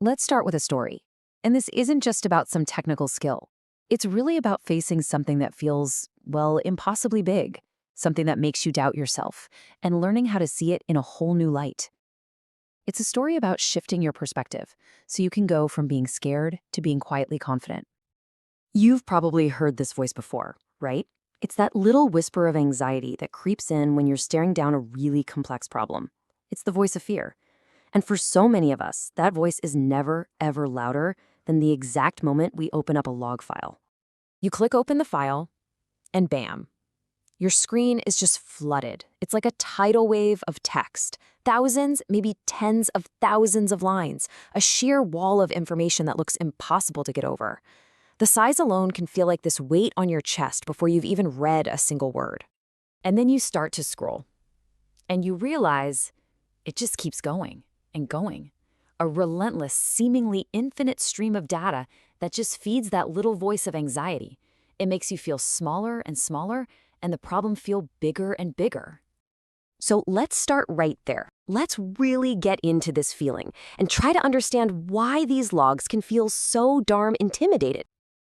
Let's start with a story. And this isn't just about some technical skill. It's really about facing something that feels, well, impossibly big, something that makes you doubt yourself, and learning how to see it in a whole new light. It's a story about shifting your perspective so you can go from being scared to being quietly confident. You've probably heard this voice before, right? It's that little whisper of anxiety that creeps in when you're staring down a really complex problem. It's the voice of fear. And for so many of us, that voice is never, ever louder than the exact moment we open up a log file. You click open the file, and bam, your screen is just flooded. It's like a tidal wave of text. Thousands, maybe tens of thousands of lines. A sheer wall of information that looks impossible to get over. The size alone can feel like this weight on your chest before you've even read a single word. And then you start to scroll. And you realize it just keeps going and going. A relentless, seemingly infinite stream of data that just feeds that little voice of anxiety. It makes you feel smaller and smaller, and the problem feel bigger and bigger. So let's start right there. Let's really get into this feeling and try to understand why these logs can feel so darn intimidated.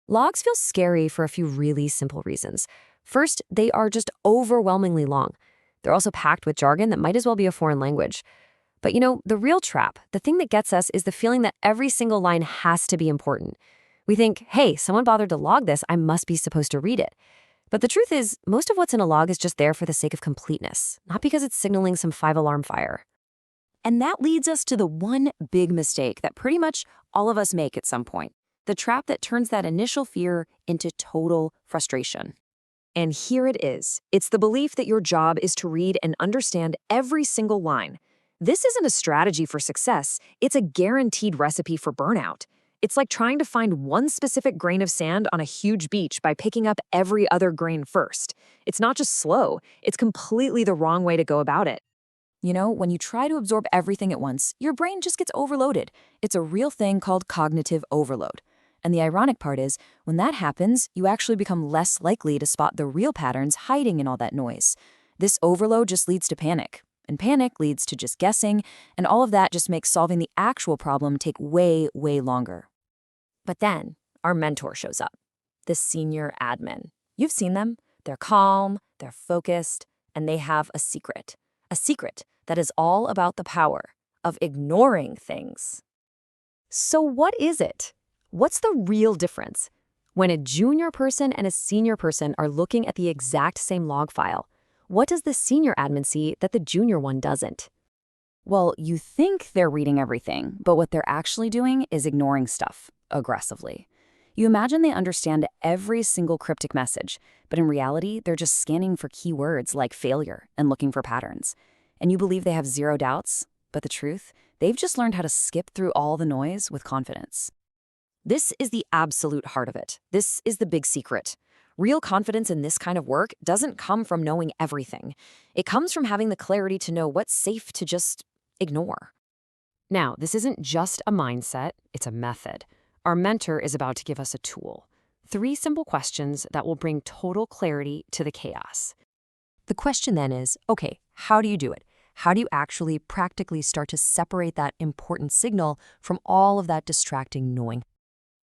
Logs feel scary for a few really simple reasons. First, they are just overwhelmingly long. They're also packed with jargon that might as well be a foreign language. But the real trap, the thing that gets us is the feeling that every single line has to be important. We think, hey, someone bothered to log this, I must be supposed to read it. But the truth is, most of what's in a log is just there for the sake of completeness, not because it's signaling some 5-alarm fire. And that leads us to the one big mistake that pretty much all of us make at some point. The trap that turns that initial fear into total frustration. And here it is. It's the belief that your job is to read and understand every single line. This isn't a strategy for success. It's a guaranteed recipe for burnout. It's like trying to find one specific grain of sand on a huge beach by picking up every other grain first. It's not just slow, it's completely the wrong way to go about it. When you try to absorb everything at once, your brain just gets overloaded. It's a real thing called cognitive overload. And the ironic part is, when that happens, you actually become less likely to spot the real patterns hiding in all that noise. This overload just leads to panic. And panic leads to just guessing, and all of that just makes solving the actual problem take way, way longer. But then, our mentor shows up, the senior admin. You've seen them. They're calm, they're focused, and they have a secret. A secret that is all about the power of ignoring things. So what is it? What's the real difference? When a junior person and a senior person are looking at the exact same log file, what does the senior admin see that the junior one doesn't? Well, you think they're reading everything, but what they're actually doing is ignoring stuff aggressively. You imagine they understand every single cryptic message, but in reality, they're just scanning for keywords like failure and looking for patterns. And you believe they have zero doubts, but the truth, they've just learned how to skip through all the noise with confidence. This is the absolute heart of it. This is the big secret. Real confidence in this kind of work doesn't come from knowing everything. It comes from having the clarity to know what's safe to just ignore. Now, this isn't just a mindset, it's a method. Our mentor is about to give us a tool. 3 simple questions that will bring total clarity to the chaos. The question then is, okay, how do you do it? How do you actually practically start to separate that important signal from all of that distracting noise?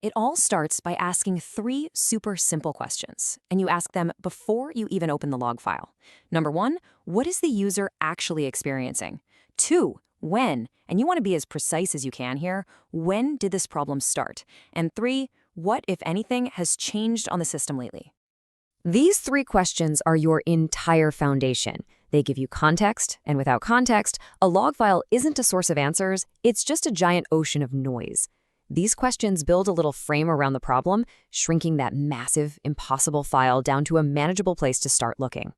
It all starts by asking 3 super simple questions, and you ask them before you even open the log file. Number 1, what is the user actually experiencing? 2, when, and you want to be as precise as you can here, when did this problem start? And 3, what, if anything, has changed on the system lately? These 3 questions are your entire foundation. They give you context, and without context, a log file isn't a source of answers, it's just a giant ocean of noise. These questions build a little frame around the problem, shrinking that massive, impossible file down to a manageable place to start looking.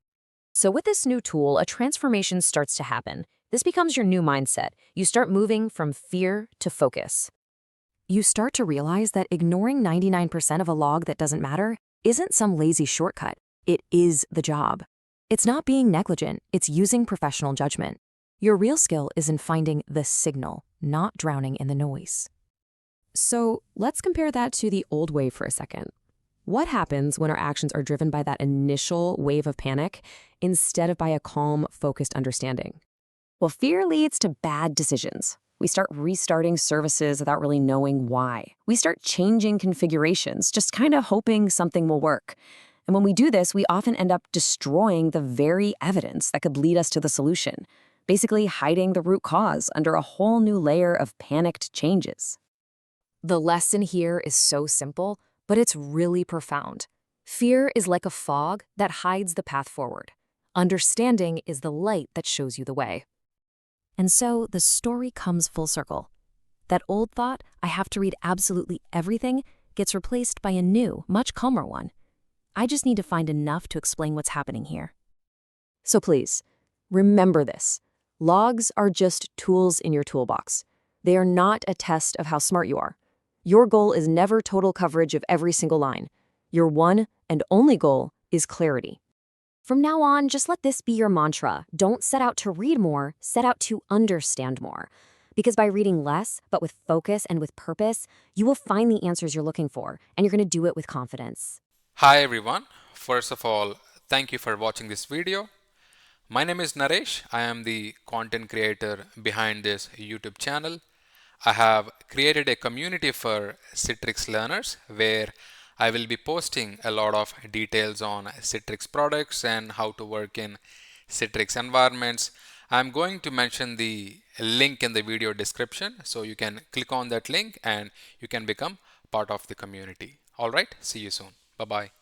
So with this new tool, a transformation starts to happen. This becomes your new mindset. You start moving from fear to focus. You start to realize that ignoring 99% of a log that doesn't matter isn't some lazy shortcut. It is the job. It's not being negligent, it's using professional judgment. Your real skill is in finding the signal, not drowning in the noise. So let's compare that to the old way for a second. What happens when our actions are driven by that initial wave of panic instead of by a calm, focused understanding? Well, fear leads to bad decisions. We start restarting services without really knowing why. We start changing configurations, just kind of hoping something will work. And when we do this, we often end up destroying the very evidence that could lead us to the solution, basically hiding the root cause under a whole new layer of panicked changes. The lesson here is so simple, but it's really profound. Fear is like a fog that hides the path forward. Understanding is the light that shows you the way. And so the story comes full circle. That old thought, I have to read absolutely everything, gets replaced by a new, much calmer one. I just need to find enough to explain what's happening here. So please, remember this. Logs are just tools in your toolbox. They are not a test of how smart you are. Your goal is never total coverage of every single line. Your one and only goal is clarity. From now on, just let this be your mantra. Don't set out to read more, set out to understand more. Because by reading less, but with focus and with purpose, you will find the answers you're looking for, and you're going to do it with confidence. Hi everyone. First of all, thank you for watching this video. My name is Naresh. I am the content creator behind this YouTube channel. I have created a community for Citrix learners where I will be posting a lot of details on Citrix products and how to work in Citrix environments. I'm going to mention the link in the video description so you can click on that link and you can become part of the community. All right, see you soon. Bye bye.